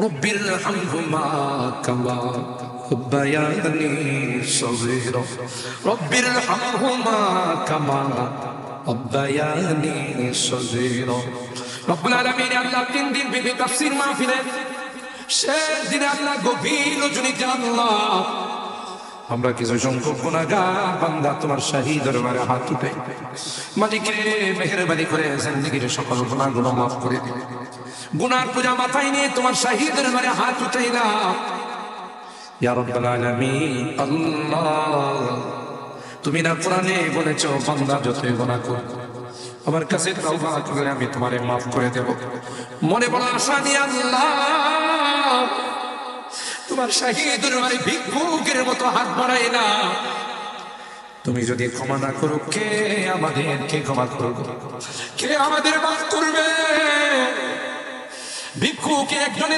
রব্বির হামহুমা কামা রব্বায়ানি সগীরা রব্বির হামহুমা কামা রব্বায়ানি সগীরা। রব্বুল আলামিন আল্লাহ 3 দিন ব্যাপী তাফসীর মাহফিলে শেষ দিনে আল্লাহ গভীর রজনীতে আল্লাহ আমরা কিছু সংখ্যক গুনাহগার বান্দা তোমার শাহী দরবারে হাত উঠে মালিক রে মেহেরবানি করে জিন্দেগীর সকল গুনাহগুলো মাফ করে দিন। গুনার পূজা মাথায় নিয়ে তোমার শাহী দরবারে হাত উঠাইলাম ইয়া রাব্বাল আলামিন। আল্লাহ তুমি না কোরআনে বলেছো বান্দা যতই গুনাহ করে আমার কাছে তওবা করলে আমি তোমারে মাফ করে দেব। মনে বড় আশা নিয়ে আল্লাহ তোমার শাহী দরবারে ভিক্ষুকের মতো হাত বাড়াই না। তুমি যদি ক্ষমা না করো কে আমাদেরকে ক্ষমা করবে, কে আমাদের মাফ করবে? ভিক্ষুকে একজনের